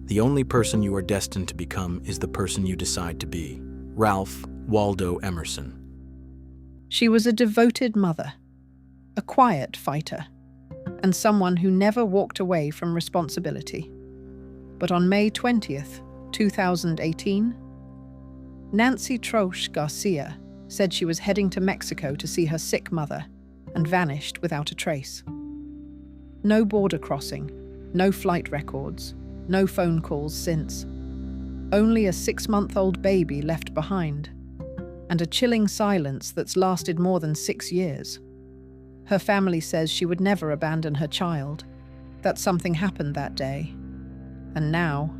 The only person you are destined to become is the person you decide to be. Ralph Waldo Emerson. She was a devoted mother, a quiet fighter, and someone who never walked away from responsibility. But on May 20th, 2018, Nancy Troche Garcia said she was heading to Mexico to see her sick mother and vanished without a trace. No border crossing, no flight records, no phone calls since. Only a 6-month-old baby left behind, and a chilling silence that's lasted more than 6 years. Her family says she would never abandon her child, that something happened that day. And now,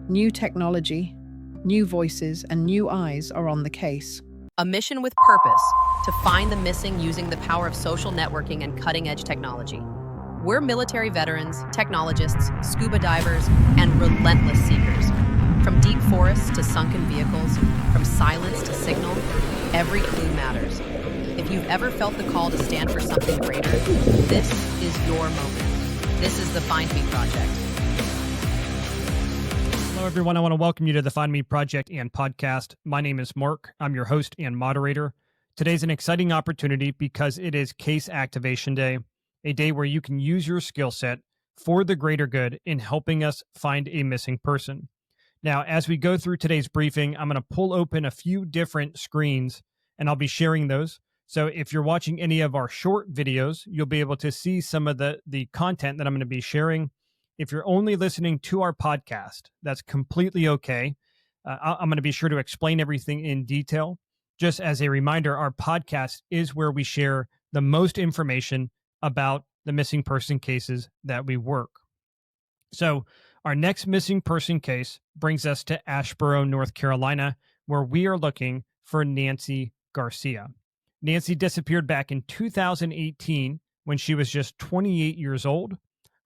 new technology, new voices, and new eyes are on the case. A mission with purpose to find the missing using the power of social networking and cutting-edge technology. We're military veterans, technologists, scuba divers, and relentless seekers. From deep forests to sunken vehicles, from silence to signal, every clue matters. If you've ever felt the call to stand for something greater, this is your moment. This is the Find Me Project. Hello, everyone. I want to welcome you to the Find Me Project and podcast. My name is Mark. I'm your host and moderator. Today's an exciting opportunity because it is Case Activation Day, a day where you can use your skill set for the greater good in helping us find a missing person. Now, as we go through today's briefing, I'm going to pull open a few different screens and I'll be sharing those. So if you're watching any of our short videos, you'll be able to see some of the content that I'm going to be sharing. If you're only listening to our podcast, that's completely okay. I'm going to be sure to explain everything in detail. Just as a reminder, our podcast is where we share the most information about the missing person cases that we work. So our next missing person case brings us to Asheboro, North Carolina, where we are looking for Nancy Garcia. Nancy disappeared back in 2018 when she was just 28 years old.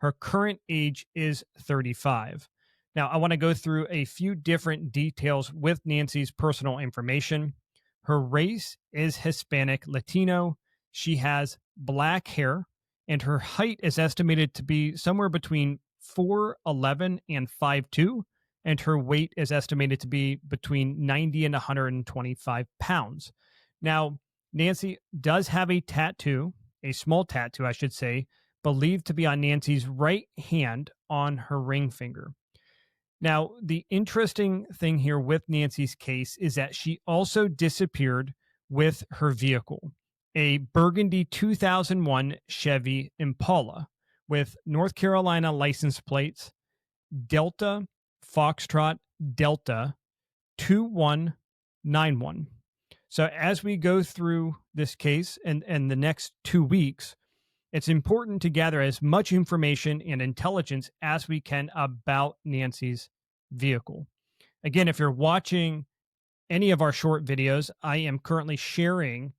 Her current age is 35. Now, I want to go through a few different details with Nancy's personal information. Her race is Hispanic Latino. She has black hair, and her height is estimated to be somewhere between 4'11" and 5'2", and her weight is estimated to be between 90 and 125 pounds. Now, Nancy does have a tattoo, a small tattoo, I should say, believed to be on Nancy's right hand on her ring finger. Now, the interesting thing here with Nancy's case is that she also disappeared with her vehicle, a burgundy 2001 Chevy Impala with North Carolina license plates, Delta Foxtrot Delta 2191. So as we go through this case and the next 2 weeks, it's important to gather as much information and intelligence as we can about Nancy's vehicle. Again, if you're watching any of our short videos, I am currently sharing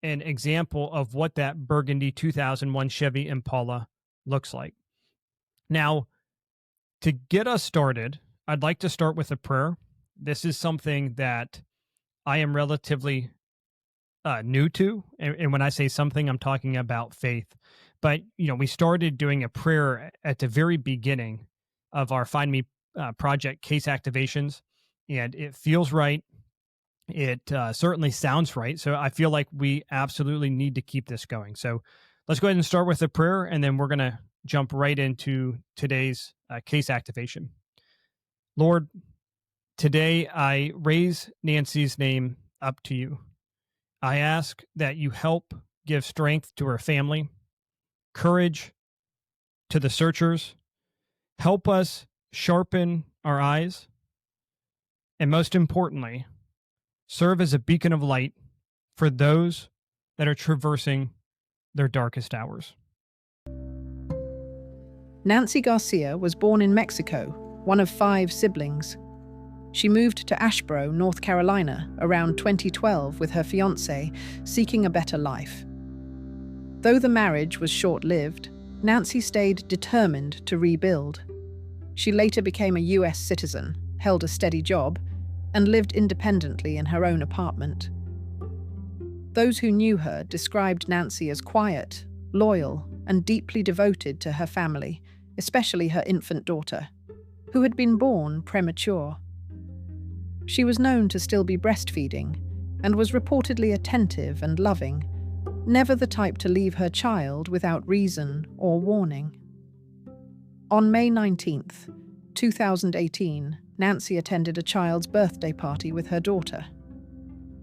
an example of what that burgundy 2001 Chevy Impala looks like. Now, to get us started, I'd like to start with a prayer. This is something that I am relatively new to. And when I say something, I'm talking about faith. But, we started doing a prayer at the very beginning of our Find Me Project case activations, and it feels right. It certainly sounds right. So I feel like we absolutely need to keep this going. So let's go ahead and start with a prayer, and then we're going to jump right into today's case activation. Lord, today I raise Nancy's name up to you. I ask that you help give strength to her family, courage to the searchers, help us sharpen our eyes, and most importantly, serve as a beacon of light for those that are traversing their darkest hours. Nancy Garcia was born in Mexico, one of 5 siblings. She moved to Asheboro, North Carolina, around 2012 with her fiancé, seeking a better life. Though the marriage was short-lived, Nancy stayed determined to rebuild. She later became a U.S. citizen, held a steady job, and lived independently in her own apartment. Those who knew her described Nancy as quiet, loyal, and deeply devoted to her family, especially her infant daughter, who had been born premature. She was known to still be breastfeeding and was reportedly attentive and loving, never the type to leave her child without reason or warning. On May 19th, 2018, Nancy attended a child's birthday party with her daughter.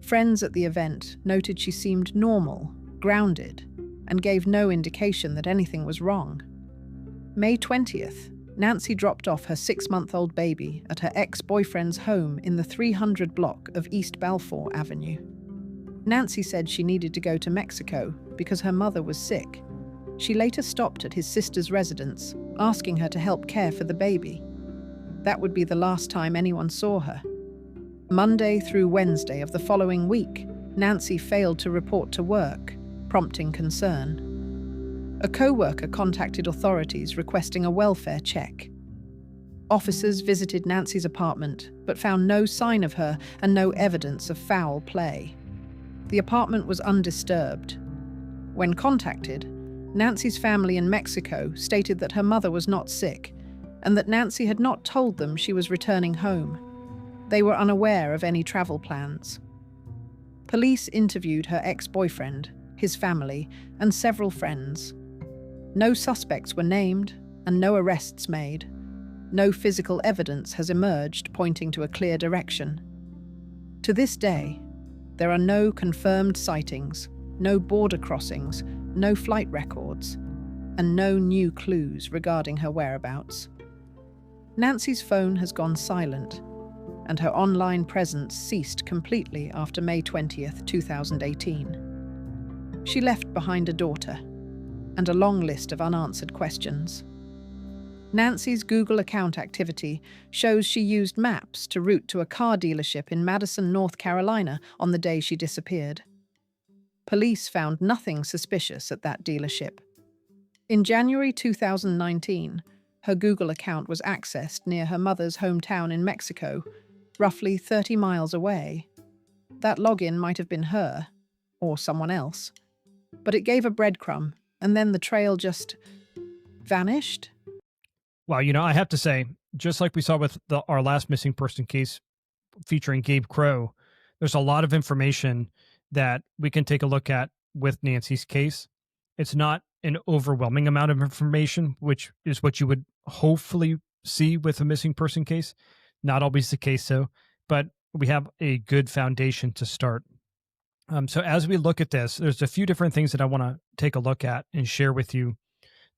Friends at the event noted she seemed normal, grounded, and gave no indication that anything was wrong. May 20th, Nancy dropped off her 6-month-old baby at her ex-boyfriend's home in the 300 block of East Balfour Avenue. Nancy said she needed to go to Mexico because her mother was sick. She later stopped at his sister's residence, asking her to help care for the baby. That would be the last time anyone saw her. Monday through Wednesday of the following week, Nancy failed to report to work, prompting concern. A co-worker contacted authorities requesting a welfare check. Officers visited Nancy's apartment but found no sign of her and no evidence of foul play. The apartment was undisturbed. When contacted, Nancy's family in Mexico stated that her mother was not sick and that Nancy had not told them she was returning home. They were unaware of any travel plans. Police interviewed her ex-boyfriend, his family, and several friends. No suspects were named and no arrests made. No physical evidence has emerged pointing to a clear direction. To this day, there are no confirmed sightings, no border crossings, no flight records, and no new clues regarding her whereabouts. Nancy's phone has gone silent, and her online presence ceased completely after May 20th, 2018. She left behind a daughter and a long list of unanswered questions. Nancy's Google account activity shows she used maps to route to a car dealership in Madison, North Carolina on the day she disappeared. Police found nothing suspicious at that dealership. In January 2019, her Google account was accessed near her mother's hometown in Mexico, roughly 30 miles away. That login might have been her, or someone else, but it gave a breadcrumb, and then the trail just vanished. Wow, I have to say, just like we saw with our last missing person case featuring Gabe Crow, there's a lot of information that we can take a look at with Nancy's case. It's not an overwhelming amount of information, which is what you would hopefully see with a missing person case. Not always the case, though, but we have a good foundation to start. So as we look at this, there's a few different things that I want to take a look at and share with you.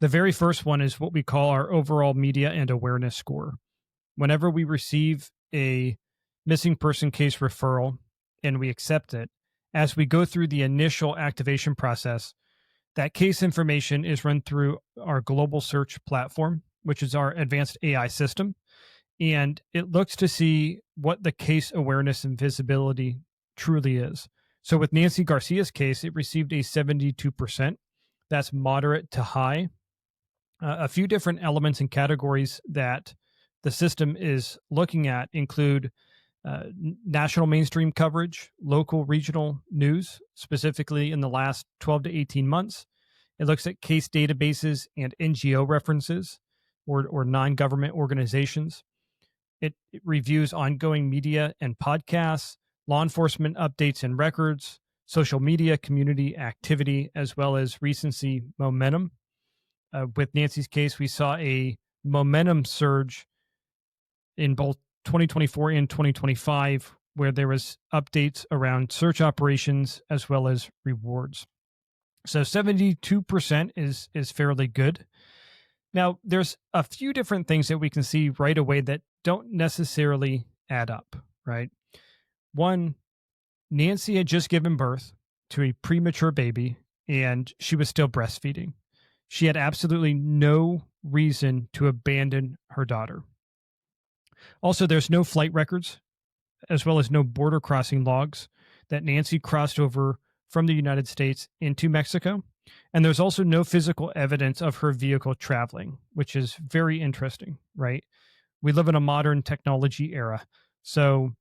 The very first one is what we call our overall media and awareness score. Whenever we receive a missing person case referral and we accept it, as we go through the initial activation process, that case information is run through our global search platform, which is our advanced AI system. And it looks to see what the case awareness and visibility truly is. So with Nancy Garcia's case, it received a 72%. That's moderate to high. A few different elements and categories that the system is looking at include national mainstream coverage, local regional news, specifically in the last 12 to 18 months. It looks at case databases and NGO references or non-government organizations. It reviews ongoing media and podcasts, law enforcement updates and records, social media community activity, as well as recency momentum. With Nancy's case, we saw a momentum surge in both 2024 and 2025, where there was updates around search operations as well as rewards. So 72% is fairly good. Now, there's a few different things that we can see right away that don't necessarily add up, right? One, Nancy had just given birth to a premature baby, and she was still breastfeeding. She had absolutely no reason to abandon her daughter. Also, there's no flight records, as well as no border crossing logs that Nancy crossed over from the United States into Mexico. And there's also no physical evidence of her vehicle traveling, which is very interesting, right? We live in a modern technology era. So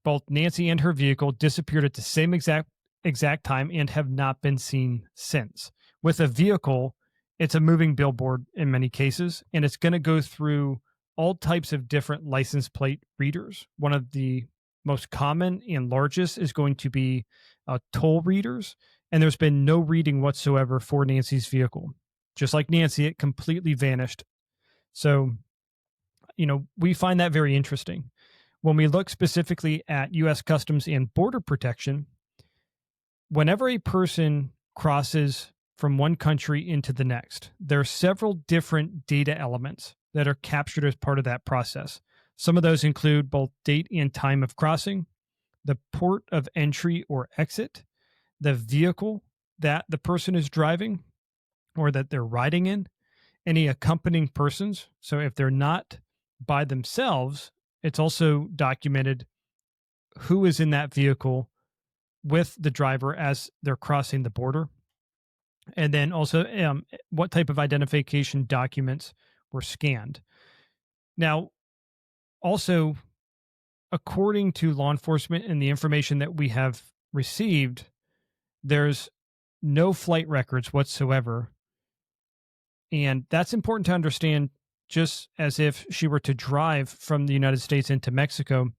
both Nancy and her vehicle disappeared at the same exact time and have not been seen since. With a vehicle, it's a moving billboard in many cases, and it's going to go through all types of different license plate readers. One of the most common and largest is going to be toll readers. And there's been no reading whatsoever for Nancy's vehicle. Just like Nancy, it completely vanished. So, we find that very interesting. When we look specifically at U.S. Customs and Border Protection, whenever a person crosses from one country into the next, there are several different data elements that are captured as part of that process. Some of those include both date and time of crossing, the port of entry or exit, the vehicle that the person is driving or that they're riding in, any accompanying persons. So if they're not by themselves, it's also documented who is in that vehicle with the driver as they're crossing the border. And then also what type of identification documents were scanned. Now, also, according to law enforcement and the information that we have received, there's no flight records whatsoever. And that's important to understand, just as if she were to drive from the United States into Mexico,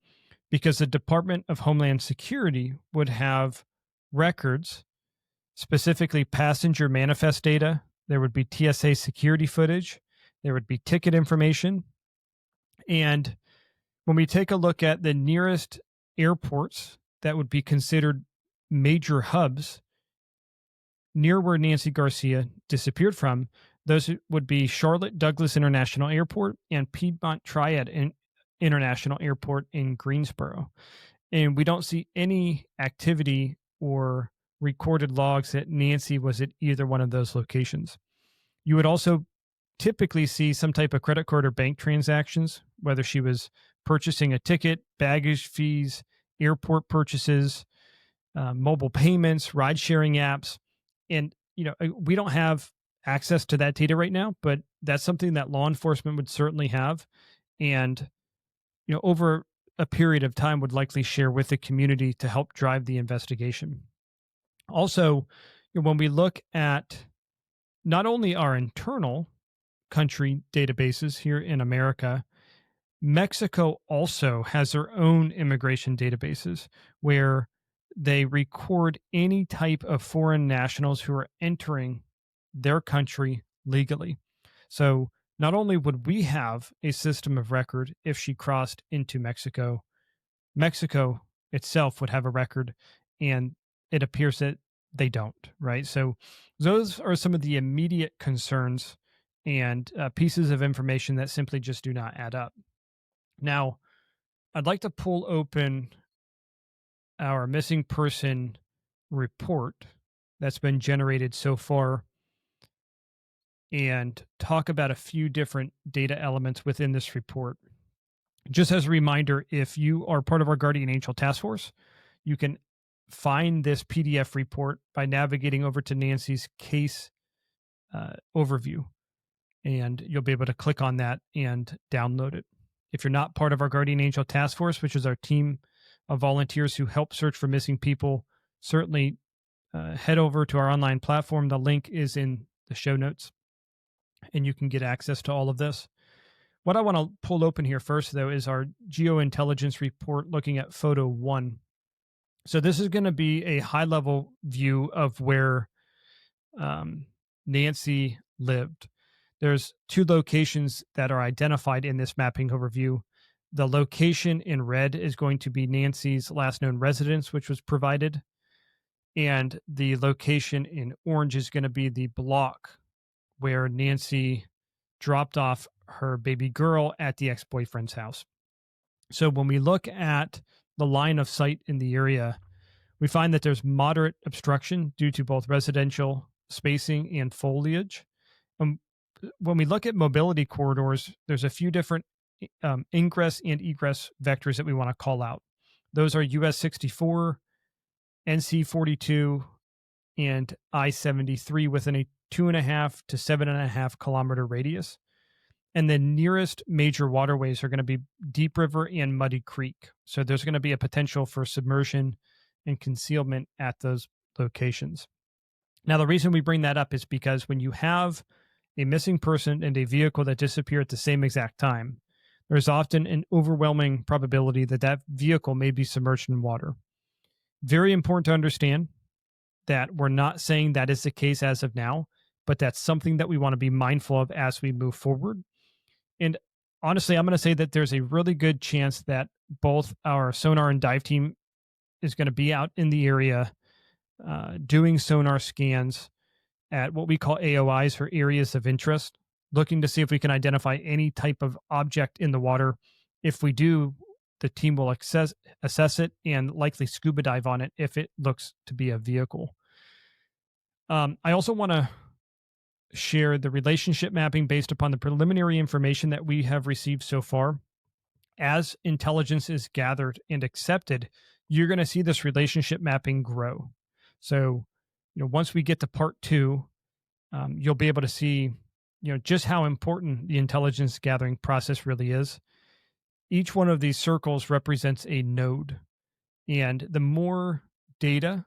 because the Department of Homeland Security would have records, specifically passenger manifest data. There would be TSA security footage. There would be ticket information. And when we take a look at the nearest airports that would be considered major hubs near where Nancy Garcia disappeared from, those would be Charlotte Douglas International Airport and Piedmont Triad International Airport in Greensboro. And we don't see any activity or recorded logs that Nancy was at either one of those locations. You would also typically see some type of credit card or bank transactions, whether she was purchasing a ticket, baggage fees, airport purchases, mobile payments, ride sharing apps. And, we don't have access to that data right now, but that's something that law enforcement would certainly have. And, over a period of time would likely share with the community to help drive the investigation. Also, when we look at not only our internal country databases here in America, Mexico also has their own immigration databases where they record any type of foreign nationals who are entering their country legally. So not only would we have a system of record if she crossed into Mexico, Mexico itself would have a record, and it appears that they don't, right? So those are some of the immediate concerns and pieces of information that simply just do not add up. Now, I'd like to pull open our missing person report that's been generated so far and talk about a few different data elements within this report. Just as a reminder, if you are part of our Guardian Angel Task Force, you can find this PDF report by navigating over to Nancy's case overview, and you'll be able to click on that and download it. If you're not part of our Guardian Angel Task Force, which is our team of volunteers who help search for missing people, certainly head over to our online platform. The link is in the show notes, and you can get access to all of this. What I want to pull open here first, though, is our geointelligence report looking at photo 1. So this is going to be a high-level view of where Nancy lived. There's 2 locations that are identified in this mapping overview. The location in red is going to be Nancy's last known residence, which was provided. And the location in orange is going to be the block where Nancy dropped off her baby girl at the ex-boyfriend's house. So when we look at the line of sight in the area, we find that there's moderate obstruction due to both residential spacing and foliage. When we look at mobility corridors, there's a few different ingress and egress vectors that we want to call out. Those are US 64, NC 42, and I-73 within a 2.5 to 7.5 kilometer radius. And the nearest major waterways are going to be Deep River and Muddy Creek. So there's going to be a potential for submersion and concealment at those locations. Now, the reason we bring that up is because when you have a missing person and a vehicle that disappear at the same exact time, there's often an overwhelming probability that that vehicle may be submerged in water. Very important to understand that we're not saying that is the case as of now, but that's something that we want to be mindful of as we move forward. And honestly, I'm going to say that there's a really good chance that both our sonar and dive team is going to be out in the area doing sonar scans at what we call AOIs, or areas of interest, looking to see if we can identify any type of object in the water. If we do, the team will assess it and likely scuba dive on it if it looks to be a vehicle. I also want to share the relationship mapping based upon the preliminary information that we have received so far. As intelligence is gathered and accepted, you're going to see this relationship mapping grow. So, once we get to part 2, you'll be able to see, just how important the intelligence gathering process really is. Each one of these circles represents a node, and the more data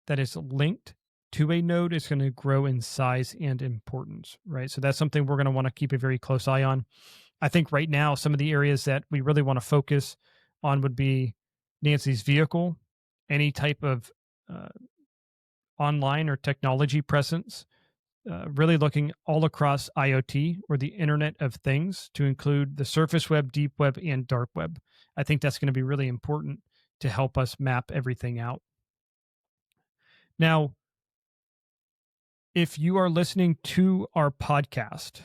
that is linked to a node is going to grow in size and importance, right? So that's something we're going to want to keep a very close eye on. I think right now, some of the areas that we really want to focus on would be Nancy's vehicle, any type of online or technology presence, really looking all across IoT, or the Internet of Things, to include the surface web, deep web, and dark web. I think that's going to be really important to help us map everything out. Now, if you are listening to our podcast,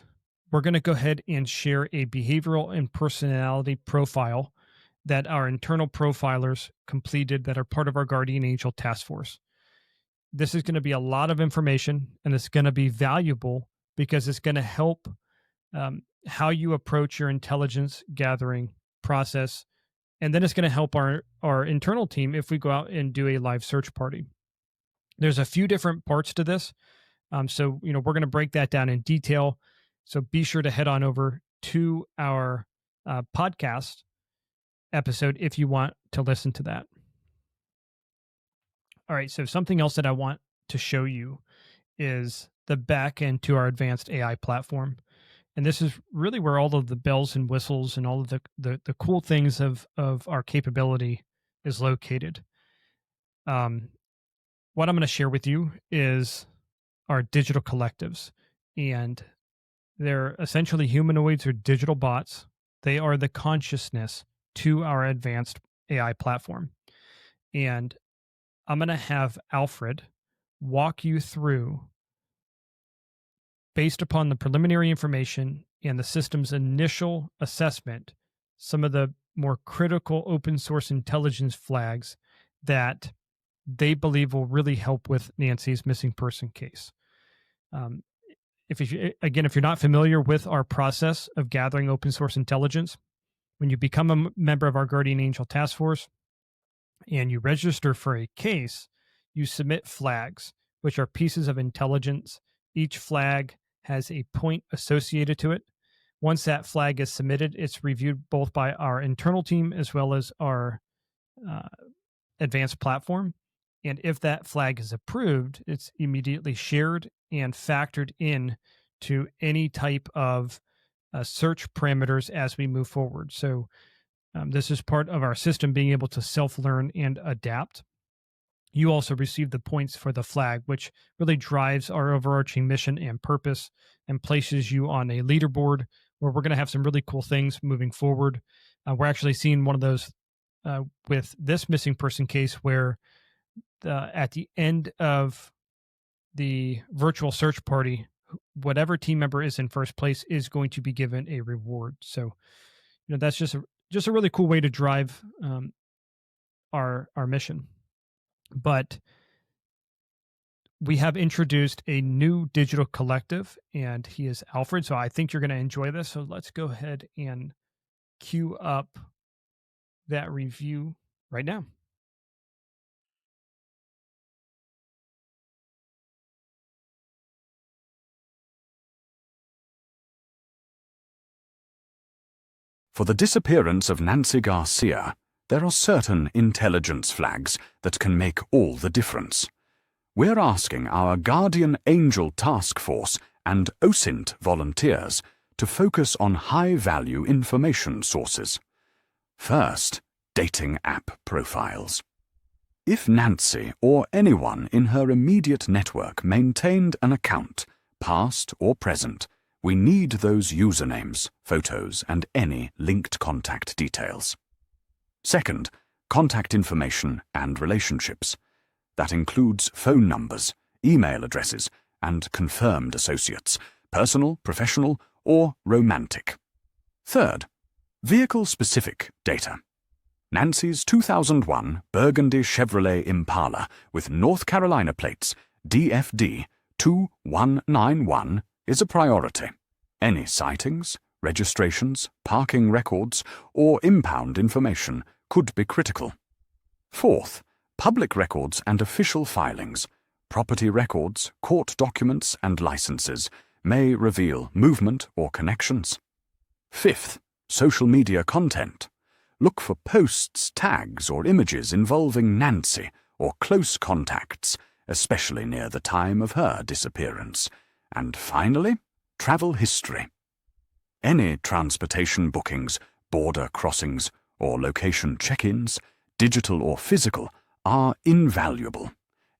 we're going to go ahead and share a behavioral and personality profile that our internal profilers completed that are part of our Guardian Angel task force. This is going to be a lot of information, and it's going to be valuable because it's going to help how you approach your intelligence gathering process. And then it's going to help our internal team if we go out and do a live search party. There's a few different parts to this. So, we're going to break that down in detail. So be sure to head on over to our podcast episode if you want to listen to that. All right, so something else that I want to show you is the back end to our advanced AI platform. And this is really where all of the bells and whistles and all of the cool things of our capability is located. What I'm going to share with you is our digital collectives. And they're essentially humanoids or digital bots. They are the consciousness to our advanced AI platform. And I'm going to have Alfred walk you through, based upon the preliminary information and the system's initial assessment, some of the more critical open source intelligence flags that they believe will really help with Nancy's missing person case. If you're not familiar with our process of gathering open source intelligence, when you become a member of our Guardian Angel task force and you register for a case, you submit flags, which are pieces of intelligence. Each flag has a point associated to it. Once that flag is submitted, it's reviewed both by our internal team as well as our advanced platform. And if that flag is approved, it's immediately shared and factored in to any type of search parameters as we move forward. So this is part of our system being able to self-learn and adapt. You also receive the points for the flag, which really drives our overarching mission and purpose and places you on a leaderboard where we're going to have some really cool things moving forward. We're actually seeing one of those with this missing person case where at the end of the virtual search party, whatever team member is in first place is going to be given a reward. So, that's just a really cool way to drive our mission. But we have introduced a new digital collective, and he is Alfred. So I think you're going to enjoy this. So let's go ahead and queue up that review right now. For the disappearance of Nancy Garcia, there are certain intelligence flags that can make all the difference. We're asking our Guardian Angel Task Force and OSINT volunteers to focus on high-value information sources. First, dating app profiles. If Nancy or anyone in her immediate network maintained an account, past or present, we need those usernames, photos, and any linked contact details. Second, contact information and relationships. That includes phone numbers, email addresses, and confirmed associates, personal, professional, or romantic. Third, vehicle-specific data. Nancy's 2001 Burgundy Chevrolet Impala with North Carolina plates DFD 2191 is a priority. Any sightings, registrations, parking records, or impound information could be critical. Fourth, public records and official filings. Property records, court documents, and licenses may reveal movement or connections. Fifth, social media content. Look for posts, tags, or images involving Nancy or close contacts, especially near the time of her disappearance. And finally, travel history. Any transportation bookings, border crossings, or location check-ins, digital or physical, are invaluable.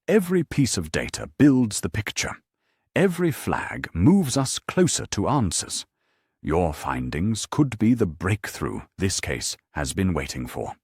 Every piece of data builds the picture. Every flag moves us closer to answers. Your findings could be the breakthrough this case has been waiting for.